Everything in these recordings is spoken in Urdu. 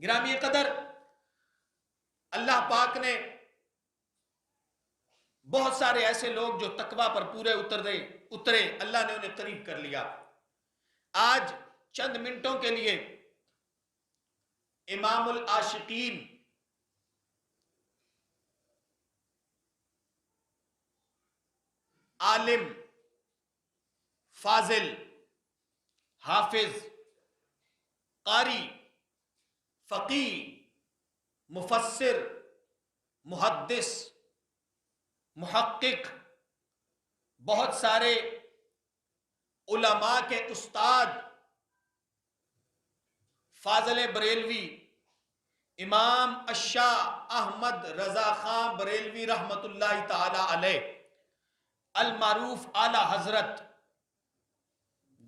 گرامی قدر، اللہ پاک نے بہت سارے ایسے لوگ جو تقوی پر پورے اترے، اللہ نے انہیں قریب کر لیا۔ آج چند منٹوں کے لیے امام العاشقین عالم، فاضل، حافظ، قاری، فقی، مفسر، محدث، محقق، بہت سارے علماء کے استاد فاضل بریلوی، امام الشاہ احمد رضا خان بریلوی رحمت اللہ تعالی علیہ، المعروف اعلی حضرت،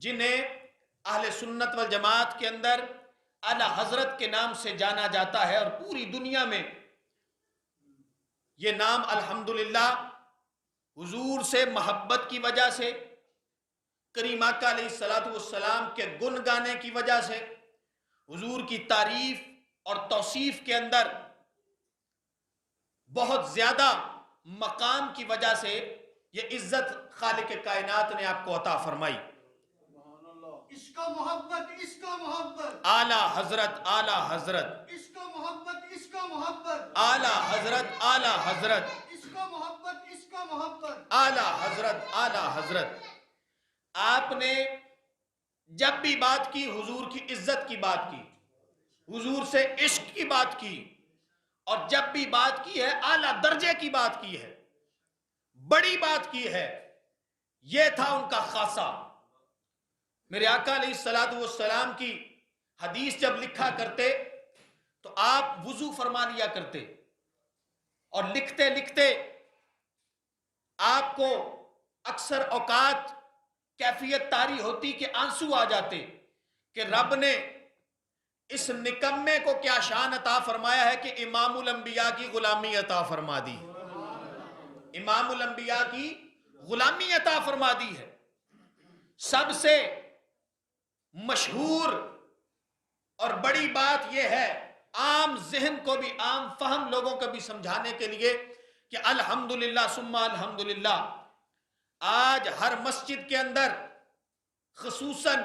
جنہیں اہل سنت والجماعت کے اندر اعلی حضرت کے نام سے جانا جاتا ہے، اور پوری دنیا میں یہ نام الحمدللہ حضور سے محبت کی وجہ سے، کریم آقا علیہ السلام کے گن گانے کی وجہ سے، حضور کی تعریف اور توصیف کے اندر بہت زیادہ مقام کی وجہ سے یہ عزت خالق کائنات نے آپ کو عطا فرمائی۔ عشق و محبت، عشق و محبت، اعلی حضرت، اعلی حضرت، عشق و محبت، عشق و محبت، اعلی حضرت، اعلی حضرت، عشق و محبت، عشق و محبت، اعلی حضرت، اعلی حضرت۔ آپ نے جب بھی بات کی حضور کی عزت کی بات کی، حضور سے عشق کی بات کی، اور جب بھی بات کی ہے اعلی درجے کی بات کی ہے، بڑی بات کی ہے۔ یہ تھا ان کا خاصہ۔ میرے آقا علیہ السلام کی حدیث جب لکھا کرتے تو آپ وضو فرما لیا کرتے، اور لکھتے لکھتے آپ کو اکثر اوقات کیفیت طاری ہوتی کہ آنسو آ جاتے کہ رب نے اس نکمے کو کیا شان عطا فرمایا ہے کہ امام الانبیاء کی غلامی عطا فرما دی، امام الانبیاء کی غلامی عطا فرما دی ہے۔ سب سے مشہور اور بڑی بات یہ ہے، عام ذہن کو بھی، عام فہم لوگوں کو بھی سمجھانے کے لیے، کہ الحمدللہ ثم الحمدللہ آج ہر مسجد کے اندر خصوصاً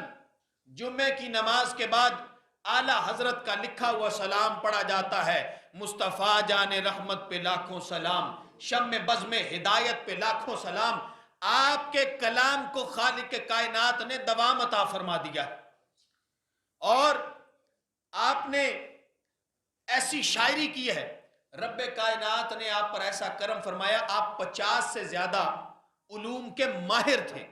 جمعے کی نماز کے بعد اعلی حضرت کا لکھا ہوا سلام پڑھا جاتا ہے۔ مصطفیٰ جان رحمت پہ لاکھوں سلام، شم بزم ہدایت پہ لاکھوں سلام۔ آپ کے کلام کو خالق کائنات نے دوام عطا فرما دیا، اور آپ نے ایسی شاعری کی ہے، رب کائنات نے آپ پر ایسا کرم فرمایا، آپ 50 سے زیادہ علوم کے ماہر تھے،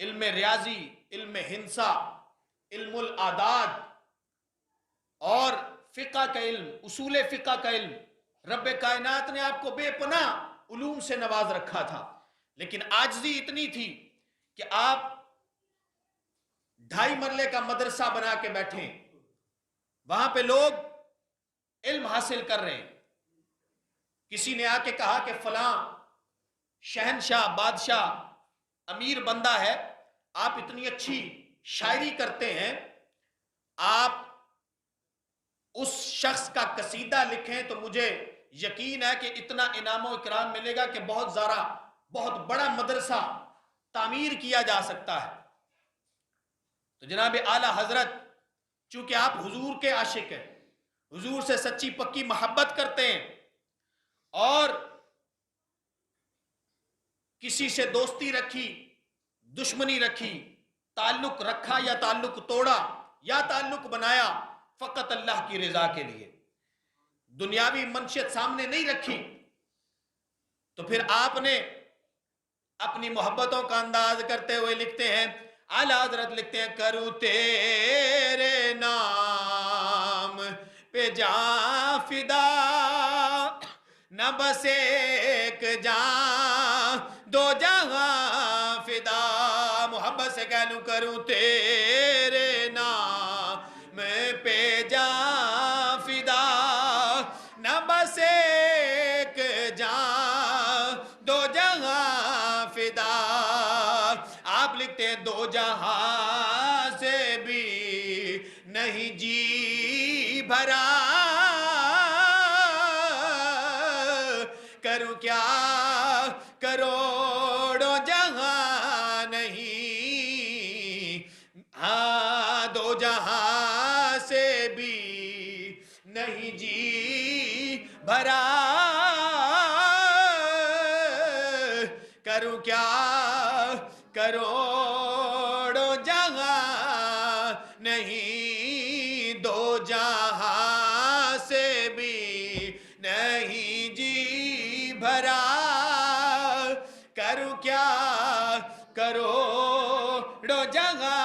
علم ریاضی، علم ہندسہ، علم الاعداد اور فقہ کا علم، اصول فقہ کا علم۔ رب کائنات نے آپ کو بے پناہ علوم سے نواز رکھا تھا، لیکن عاجزی اتنی تھی کہ آپ 2.5 مرلے کا مدرسہ بنا کے بیٹھے، وہاں پہ لوگ علم حاصل کر رہے ہیں۔ کسی نے آ کے کہا کہ فلاں شہنشاہ، بادشاہ، امیر بندہ ہے، آپ اتنی اچھی شاعری کرتے ہیں، آپ اس شخص کا قصیدہ لکھیں تو مجھے یقین ہے کہ اتنا انعام و اکرام ملے گا کہ بہت بڑا مدرسہ تعمیر کیا جا سکتا ہے۔ تو جناب اعلی حضرت، چونکہ آپ حضور کے عاشق ہیں، حضور سے سچی پکی محبت کرتے ہیں، اور کسی سے دوستی رکھی، دشمنی رکھی، تعلق رکھا یا تعلق توڑا یا تعلق بنایا، فقط اللہ کی رضا کے لیے، دنیاوی منشیت سامنے نہیں رکھی، تو پھر آپ نے اپنی محبتوں کا انداز کرتے ہوئے لکھتے ہیں، اعلی حضرت لکھتے ہیں، کروں تیرے نام پہ جاں فدا، نہ بس ایک جاں دو جہاں فدا۔ محبت سے کہہ لوں، کروں تیرے نام پہ جاں فدا، نہ بس ایک جاں دو جہاں فدا۔ آپ لکھتے ہیں، دو جہاں سے بھی نہیں جی بھرا کروں کیا کروڑوں جہاں نہیں، ہاں دو جہاں سے بھی نہیں جی بھرا کروں کیا کروڑوں جہاں نہیں، دو جہاں سے بھی نہیں جی بھرا کروں کیا کروڑوں جگہ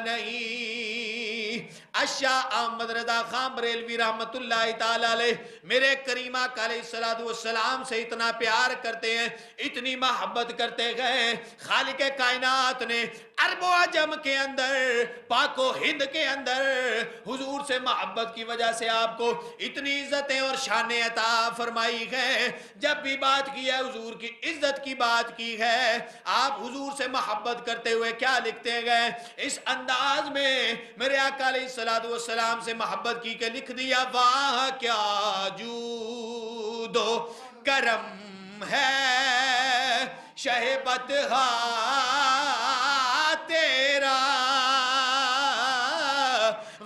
نہیں۔ اشاہ احمد رضا خان بریلوی رحمت اللہ تعالی علیہ میرے کریم آقا علیہ السلام سے اتنا پیار کرتے ہیں، اتنی محبت کرتے گئے، خالق کائنات نے عرب و عجم کے اندر، پاک و ہند کے اندر حضور سے محبت کی وجہ سے آپ کو اتنی عزتیں اور شانیں عطا فرمائی ہے۔ جب بھی بات کی ہے حضور کی عزت کی بات کی ہے، آپ حضور سے محبت کرتے ہوئے کیا لکھتے گئے؟ اس انداز میں میرے آقا علیہ السلام سے محبت کی کہ لکھ دیا، واہ کیا جود و کرم ہے شہ بدہا تیرا،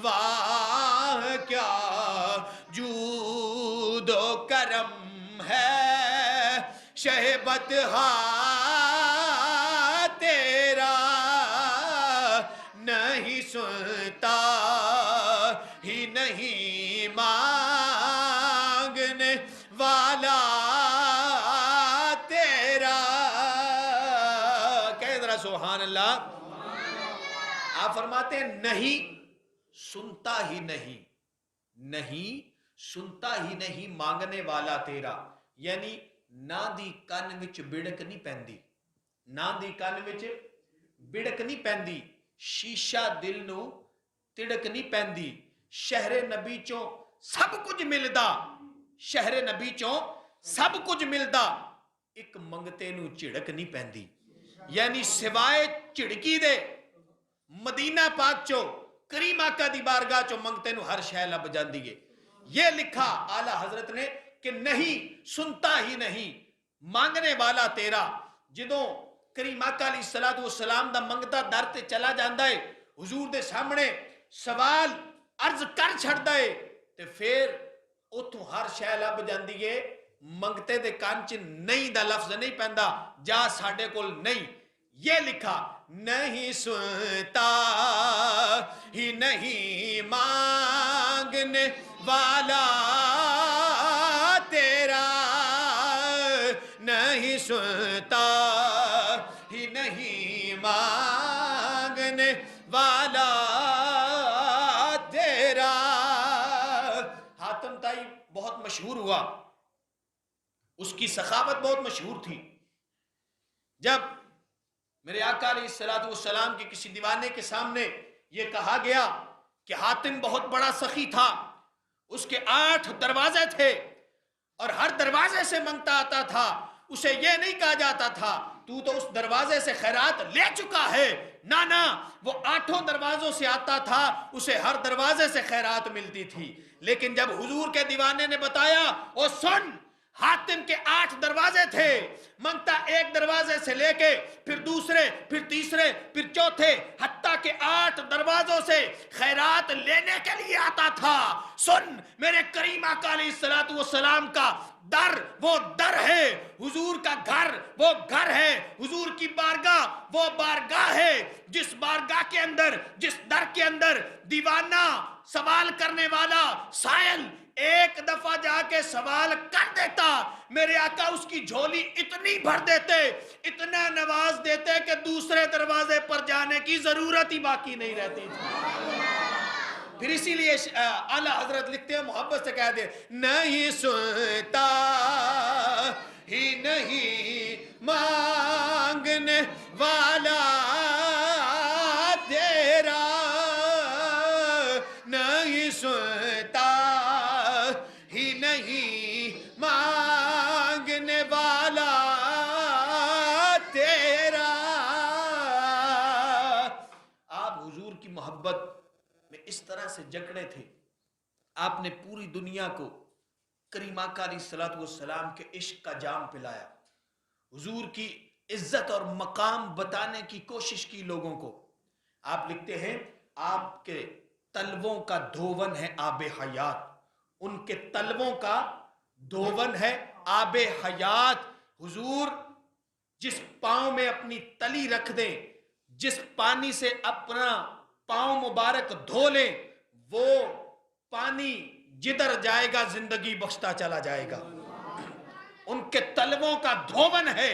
واہ کیا جود و کرم ہے شہ بدہا تیرا، نہیں سنتا ہی نہیں مانگنے والا تیرا۔ کہہ ذرا سبحان اللہ۔ آپ فرماتے ہیں نہیں سنتا ہی نہیں، نہیں سنتا ہی نہیں مانگنے والا تیرا، یعنی نہ دی کن وچ بڑک نہیں پیندی، نہ دی کن وچ بڑک نہیں پیندی، شیشہ دل نو تڑک نہیں پیندی، شہر نبی چوں سب کچھ ملدا، شہر نبی چوں سب کچھ ملدا، ایک منگتے نو چڑک نہیں پیندی، یعنی سوائے چڑکی دے مدینہ پاک چو کریم آقا دی بارگاہ چو منگتے نو ہر شے لب جاندی ہے۔ یہ لکھا اعلیٰ حضرت نے کہ نہیں سنتا ہی نہیں مانگنے والا تیرا۔ جدوں کریم آقا علیہ السلام دا منگتا در تے چلا جاندہ ہے، حضور دے سامنے سوال عرض کر چھڑتا ہے، تے پھر اتھوں ہر شے لب جاندی ہے، منگتے دے کانچ نہیں دا لفظ نہیں پہندا، جا ساڑھے کول نہیں۔ یہ لکھا نہیں سنتا ہی نہیں مانگنے والا تیرا، نہیں سنتا ہی نہیں مانگنے والا تیرا۔ حاتم طائی بہت مشہور ہوا، اس کی سخاوت بہت مشہور تھی۔ جب میرے آقا علیہ السلام کے کسی دیوانے کے سامنے یہ کہا گیا کہ حاتم بہت بڑا سخی تھا، اس کے 8 دروازے تھے اور ہر دروازے سے منگتا آتا تھا، اسے یہ نہیں کہا جاتا تھا تو اس دروازے سے خیرات لے چکا ہے، نہ وہ 8 دروازوں سے آتا تھا، اسے ہر دروازے سے خیرات ملتی تھی۔ لیکن جب حضور کے دیوانے نے بتایا، او سن حاتم کے 8 دروازے تھے، منگتا ایک دروازے سے لے کے پھر دوسرے پھر تیسرے پھر چوتھے حتیٰ کہ 8 دروازوں سے خیرات لینے کے لیے آتا تھا۔ سن میرے کریم آقا علیہ السلام کا در وہ در ہے، حضور کا گھر وہ گھر ہے، حضور کی بارگاہ وہ بارگاہ ہے، جس بارگاہ کے اندر جس در کے اندر دیوانہ سوال کرنے والا سائل ایک دفعہ جا کے سوال کر دیتا، میرے آقا اس کی جھولی اتنی بھر دیتے، اتنا نواز دیتے کہ دوسرے دروازے پر جانے کی ضرورت ہی باقی نہیں رہتی تھی۔ پھر اسی لیے اعلیٰ حضرت لکھتے ہیں، محبت سے کہہ دے، نہیں سنتا ہی نہیں مانگنے والا تیرا، نہیں سنتا ہی نہیں مانگنے والا تیرا۔ آپ حضور کی محبت میں اس طرح سے جکڑے تھے آپ نے پوری دنیا کو کریم آقا علیہ الصلوۃ والسلام کے عشق کا جام پلایا، حضور کی عزت اور مقام بتانے کی کوشش کی لوگوں کو۔ آپ لکھتے ہیں آپ کے تلووں کا دھون ہے آب حیات، ان کے تلووں کا دھون ہے آب حیات۔ حضور جس پاؤں میں اپنی تلی رکھ دیں، جس پانی سے اپنا پاؤں مبارک دھو لیں، وہ پانی جدھر جائے گا زندگی بخشتا چلا جائے گا۔ ان کے تلووں کا دھون ہے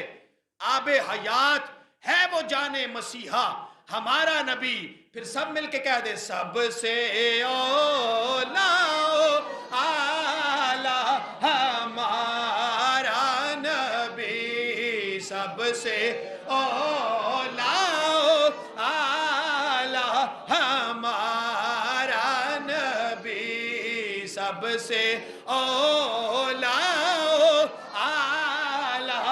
آب حیات، ہے وہ جان مسیحا ہمارا نبی۔ پھر سب مل کے کہہ دے، سب سے اولا اعلی ہمارا نبی، سب سے اولا اعلی ہمارا نبی، سب سے اولا اعلی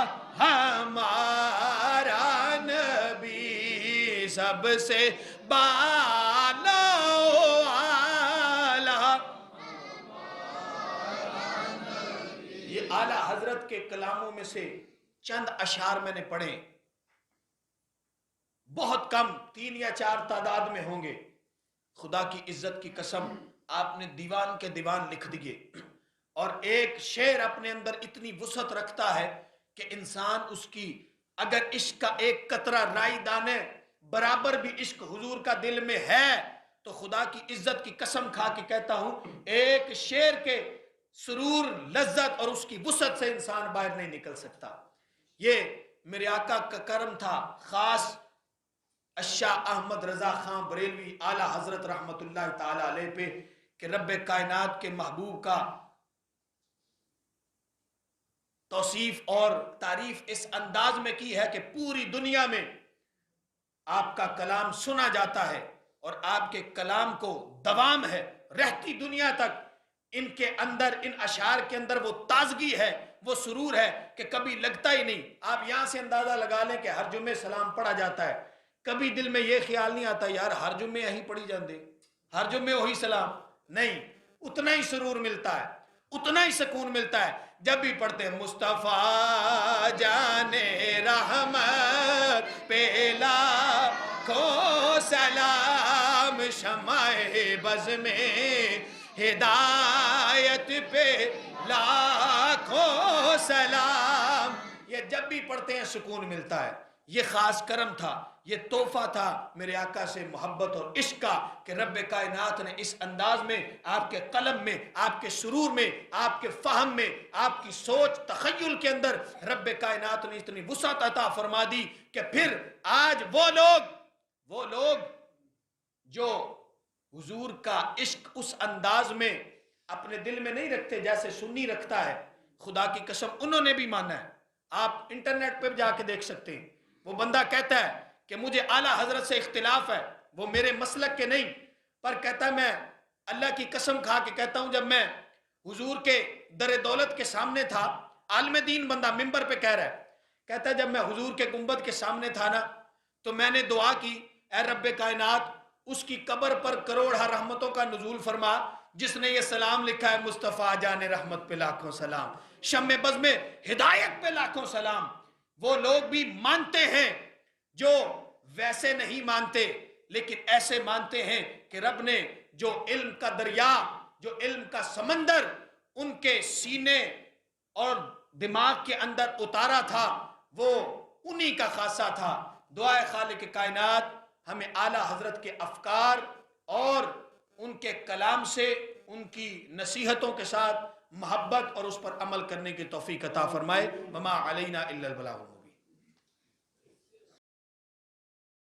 ہمارا نبی، سب سے بالا اعلی۔ یہ اعلیٰ حضرت کے کلاموں میں سے چند اشعار میں نے پڑھے، بہت کم 3 یا 4 تعداد میں ہوں گے۔ خدا کی عزت کی قسم آپ نے دیوان کے دیوان لکھ دیے، اور ایک شعر اپنے اندر اتنی وسعت رکھتا ہے کہ انسان اس کی اگر عشق کا ایک قطرہ رائی دانے برابر بھی عشق حضور کا دل میں ہے تو خدا کی عزت کی قسم کھا کے کہتا ہوں ایک شعر کے سرور، لذت اور اس کی وسعت سے انسان باہر نہیں نکل سکتا۔ یہ میرے آقا کا کرم تھا خاص الشاہ احمد رضا خان بریلوی اعلیٰ حضرت رحمت اللہ تعالی علیہ پہ، کہ رب کائنات کے محبوب کا توصیف اور تعریف اس انداز میں کی ہے کہ پوری دنیا میں آپ کا کلام سنا جاتا ہے اور آپ کے کلام کو دوام ہے، رہتی دنیا تک ان کے اندر، ان اشعار کے اندر وہ تازگی ہے، وہ سرور ہے کہ کبھی لگتا ہی نہیں۔ آپ یہاں سے اندازہ لگا لیں کہ ہر جمعے سلام پڑھا جاتا ہے، کبھی دل میں یہ خیال نہیں آتا یار ہر جمعے یہی پڑھی جاندے، ہر جمعے وہی سلام، نہیں، اتنا ہی سرور ملتا ہے، اتنا ہی سکون ملتا ہے جب بھی پڑھتے ہیں مصطفیٰ جان رحمت پہ لاکھوں سلام، شمع بز میں ہدایت پہ لاکھوں سلام۔ یہ جب بھی پڑھتے ہیں سکون ملتا ہے۔ یہ خاص کرم تھا، یہ تحفہ تھا میرے آقا سے محبت اور عشق کا کہ رب کائنات نے اس انداز میں آپ کے قلم میں، آپ کے سرور میں، آپ کے فہم میں، آپ کی سوچ تخیل کے اندر رب کائنات نے اتنی وسعت عطا فرما دی کہ پھر آج وہ لوگ جو حضور کا عشق اس انداز میں اپنے دل میں نہیں رکھتے جیسے سنی رکھتا ہے، خدا کی قسم انہوں نے بھی مانا ہے۔ آپ انٹرنیٹ پہ جا کے دیکھ سکتے ہیں، وہ بندہ کہتا ہے کہ مجھے اعلیٰ حضرت سے اختلاف ہے، وہ میرے مسلک کے نہیں، پر کہتا ہے میں اللہ کی قسم کھا کے کہتا ہوں جب میں حضور کے در دولت کے سامنے تھا، عالم دین بندہ ممبر پہ کہہ رہا ہے، کہتا ہے جب میں حضور کے گنبد کے سامنے تھا نا تو میں نے دعا کی، اے رب کائنات اس کی قبر پر کروڑہ رحمتوں کا نزول فرما جس نے یہ سلام لکھا ہے، مصطفیٰ جان رحمت پہ لاکھوں سلام، شمع بز میں ہدایت پہ لاکھوں سلام۔ وہ لوگ بھی مانتے ہیں جو ویسے نہیں مانتے لیکن ایسے مانتے ہیں کہ رب نے جو علم کا دریا، جو علم کا سمندر ان کے سینے اور دماغ کے اندر اتارا تھا وہ انہی کا خاصہ تھا۔ دعائے خالق کائنات ہمیں اعلیٰ حضرت کے افکار اور ان کے کلام سے، ان کی نصیحتوں کے ساتھ محبت اور اس پر عمل کرنے کی توفیق عطا فرمائے۔ وما علینا الا البلاغ۔